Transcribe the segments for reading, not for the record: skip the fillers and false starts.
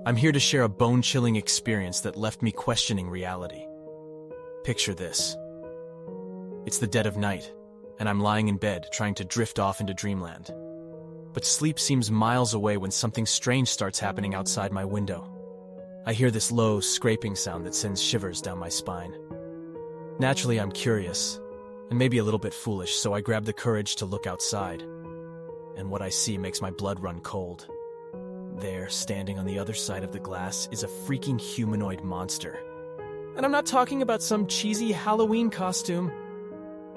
I'm here to share a bone-chilling experience that left me questioning reality. Picture this. It's the dead of night, and I'm lying in bed trying to drift off into dreamland. But sleep seems miles away when something strange starts happening outside my window. I hear this low, scraping sound that sends shivers down my spine. Naturally, I'm curious, and maybe a little bit foolish, so I grab the courage to look outside. And what I see makes my blood run cold. There, standing on the other side of the glass, is a freaking humanoid monster. And I'm not talking about some cheesy Halloween costume.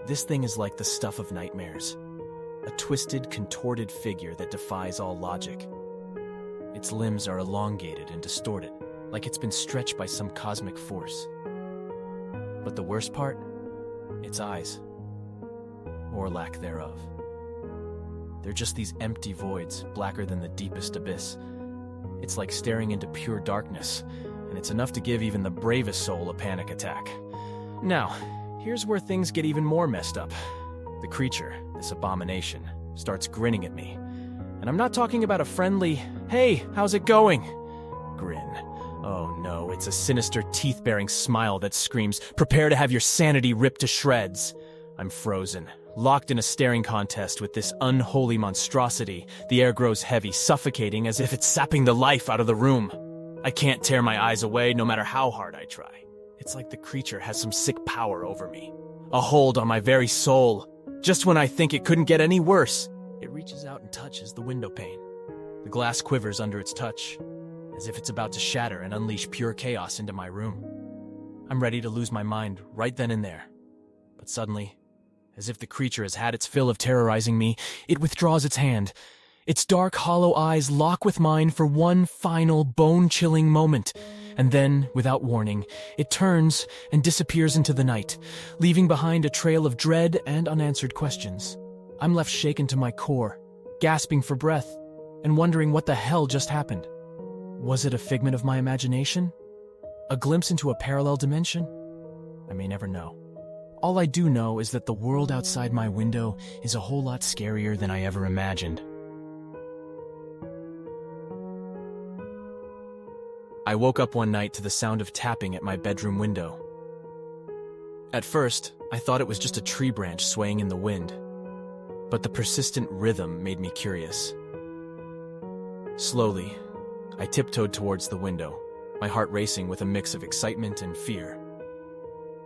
This thing is like the stuff of nightmares. A twisted, contorted figure that defies all logic. Its limbs are elongated and distorted, like it's been stretched by some cosmic force. But the worst part? Its eyes. Or lack thereof. They're just these empty voids, blacker than the deepest abyss. It's like staring into pure darkness, and it's enough to give even the bravest soul a panic attack. Now, here's where things get even more messed up. The creature, this abomination, starts grinning at me. And I'm not talking about a friendly, "Hey, how's it going?" grin. Oh no, it's a sinister, teeth-baring smile that screams, "Prepare to have your sanity ripped to shreds." I'm frozen, locked in a staring contest with this unholy monstrosity. The air grows heavy, suffocating, as if it's sapping the life out of the room. I can't tear my eyes away, no matter how hard I try. It's like the creature has some sick power over me. A hold on my very soul. Just when I think it couldn't get any worse, it reaches out and touches the window pane. The glass quivers under its touch, as if it's about to shatter and unleash pure chaos into my room. I'm ready to lose my mind right then and there. But suddenly, as if the creature has had its fill of terrorizing me, it withdraws its hand. Its dark, hollow eyes lock with mine for one final, bone-chilling moment. And then, without warning, it turns and disappears into the night, leaving behind a trail of dread and unanswered questions. I'm left shaken to my core, gasping for breath, and wondering what the hell just happened. Was it a figment of my imagination? A glimpse into a parallel dimension? I may never know. All I do know is that the world outside my window is a whole lot scarier than I ever imagined. I woke up one night to the sound of tapping at my bedroom window. At first, I thought it was just a tree branch swaying in the wind, but the persistent rhythm made me curious. Slowly, I tiptoed towards the window, my heart racing with a mix of excitement and fear.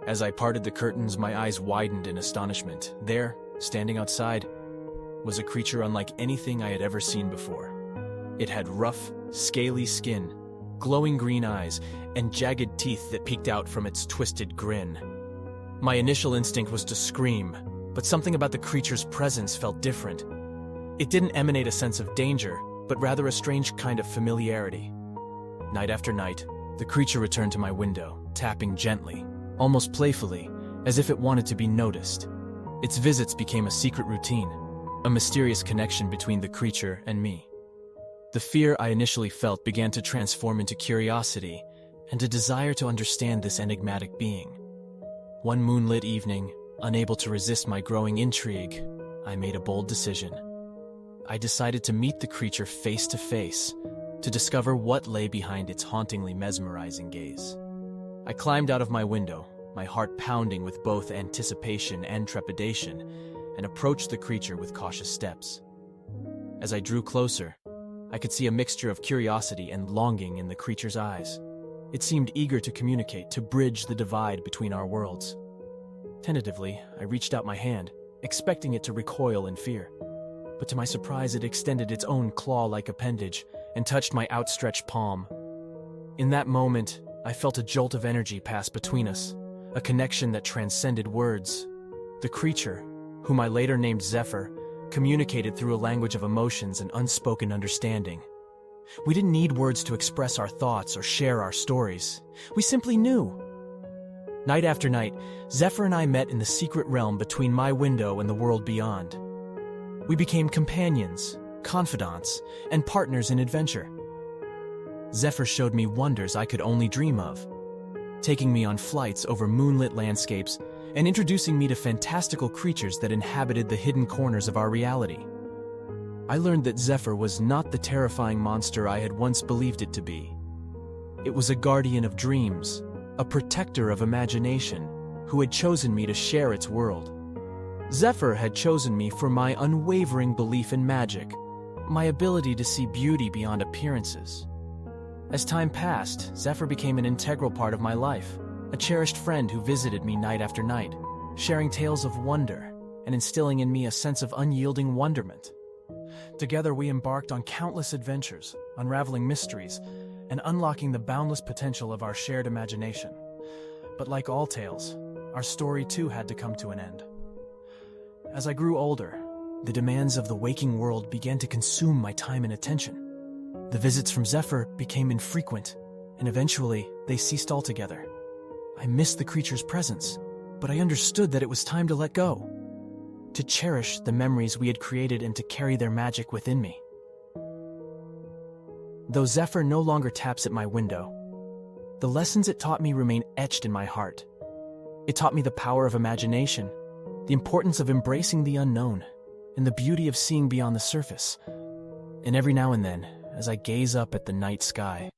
As I parted the curtains, my eyes widened in astonishment. There, standing outside, was a creature unlike anything I had ever seen before. It had rough, scaly skin, glowing green eyes, and jagged teeth that peeked out from its twisted grin. My initial instinct was to scream, but something about the creature's presence felt different. It didn't emanate a sense of danger, but rather a strange kind of familiarity. Night after night, the creature returned to my window, tapping gently, almost playfully, as if it wanted to be noticed. Its visits became a secret routine, a mysterious connection between the creature and me. The fear I initially felt began to transform into curiosity and a desire to understand this enigmatic being. One moonlit evening, unable to resist my growing intrigue, I made a bold decision. I decided to meet the creature face to face, to discover what lay behind its hauntingly mesmerizing gaze. I climbed out of my window, my heart pounding with both anticipation and trepidation, and approached the creature with cautious steps. As I drew closer, I could see a mixture of curiosity and longing in the creature's eyes. It seemed eager to communicate, to bridge the divide between our worlds. Tentatively, I reached out my hand, expecting it to recoil in fear. But to my surprise, it extended its own claw-like appendage and touched my outstretched palm. In that moment, I felt a jolt of energy pass between us, a connection that transcended words. The creature, whom I later named Zephyr, communicated through a language of emotions and unspoken understanding. We didn't need words to express our thoughts or share our stories. We simply knew. Night after night, Zephyr and I met in the secret realm between my window and the world beyond. We became companions, confidants, and partners in adventure. Zephyr showed me wonders I could only dream of, taking me on flights over moonlit landscapes and introducing me to fantastical creatures that inhabited the hidden corners of our reality. I learned that Zephyr was not the terrifying monster I had once believed it to be. It was a guardian of dreams, a protector of imagination, who had chosen me to share its world. Zephyr had chosen me for my unwavering belief in magic, my ability to see beauty beyond appearances. As time passed, Zephyr became an integral part of my life, a cherished friend who visited me night after night, sharing tales of wonder and instilling in me a sense of unyielding wonderment. Together we embarked on countless adventures, unraveling mysteries, and unlocking the boundless potential of our shared imagination. But like all tales, our story too had to come to an end. As I grew older, the demands of the waking world began to consume my time and attention. The visits from Zephyr became infrequent, and eventually they ceased altogether. I missed the creature's presence, but I understood that it was time to let go, to cherish the memories we had created and to carry their magic within me. Though Zephyr no longer taps at my window, the lessons it taught me remain etched in my heart. It taught me the power of imagination, the importance of embracing the unknown, and the beauty of seeing beyond the surface. And every now and then, as I gaze up at the night sky,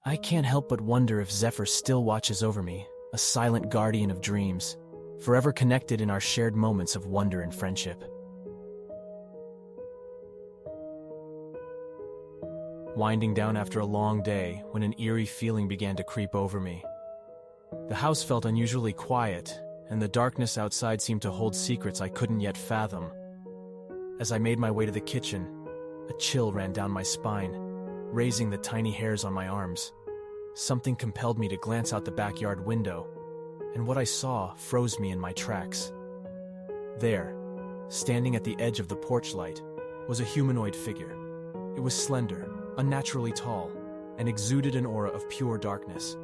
I can't help but wonder if Zephyr still watches over me, a silent guardian of dreams, forever connected in our shared moments of wonder and friendship. Winding down after a long day, when an eerie feeling began to creep over me. The house felt unusually quiet, and the darkness outside seemed to hold secrets I couldn't yet fathom. As I made my way to the kitchen, a chill ran down my spine, raising the tiny hairs on my arms. Something compelled me to glance out the backyard window, and what I saw froze me in my tracks. There, standing at the edge of the porch light, was a humanoid figure. It was slender, unnaturally tall, and exuded an aura of pure darkness.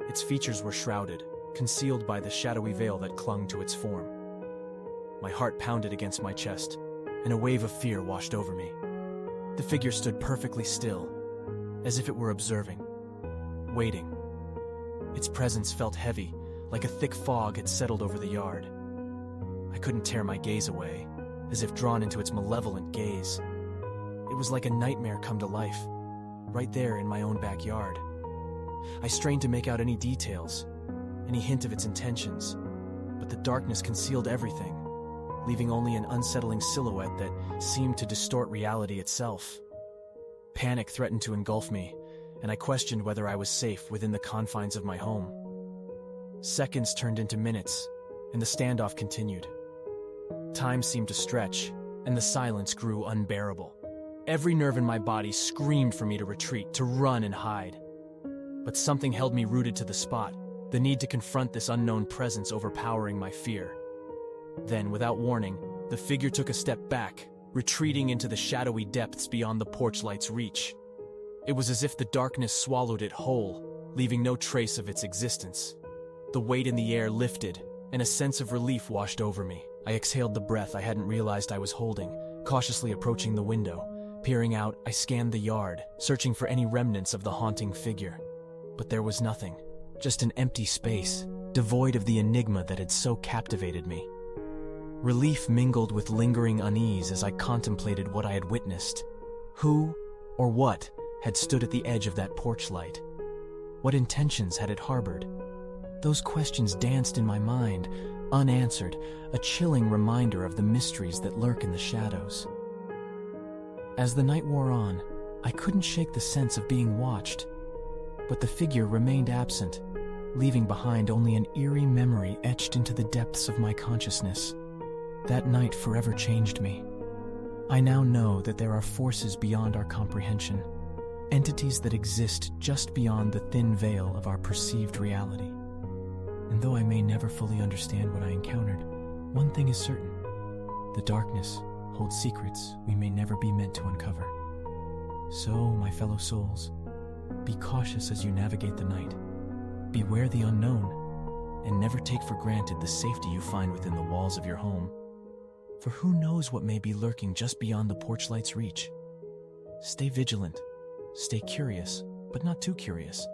Its features were shrouded, concealed by the shadowy veil that clung to its form. My heart pounded against my chest, and a wave of fear washed over me. The figure stood perfectly still, as if it were observing, waiting. Its presence felt heavy, like a thick fog had settled over the yard. I couldn't tear my gaze away, as if drawn into its malevolent gaze. It was like a nightmare come to life, right there in my own backyard. I strained to make out any details, any hint of its intentions, but the darkness concealed everything, leaving only an unsettling silhouette that seemed to distort reality itself. Panic threatened to engulf me, and I questioned whether I was safe within the confines of my home. Seconds turned into minutes, and the standoff continued. Time seemed to stretch, and the silence grew unbearable. Every nerve in my body screamed for me to retreat, to run and hide. But something held me rooted to the spot, the need to confront this unknown presence overpowering my fear. Then, without warning, the figure took a step back, retreating into the shadowy depths beyond the porch light's reach. It was as if the darkness swallowed it whole, leaving no trace of its existence. The weight in the air lifted, and a sense of relief washed over me. I exhaled the breath I hadn't realized I was holding, cautiously approaching the window. Peering out, I scanned the yard, searching for any remnants of the haunting figure. But there was nothing, just an empty space, devoid of the enigma that had so captivated me. Relief mingled with lingering unease as I contemplated what I had witnessed. Who, or what, had stood at the edge of that porch light? What intentions had it harbored? Those questions danced in my mind, unanswered, a chilling reminder of the mysteries that lurk in the shadows. As the night wore on, I couldn't shake the sense of being watched, but the figure remained absent, leaving behind only an eerie memory etched into the depths of my consciousness. That night forever changed me. I now know that there are forces beyond our comprehension, entities that exist just beyond the thin veil of our perceived reality. And though I may never fully understand what I encountered, one thing is certain: the darkness holds secrets we may never be meant to uncover. So, my fellow souls, be cautious as you navigate the night. Beware the unknown, and never take for granted the safety you find within the walls of your home. For who knows what may be lurking just beyond the porch light's reach? Stay vigilant, stay curious, but not too curious.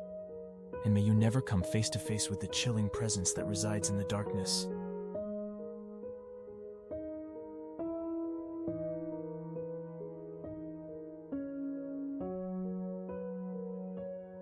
And may you never come face to face with the chilling presence that resides in the darkness.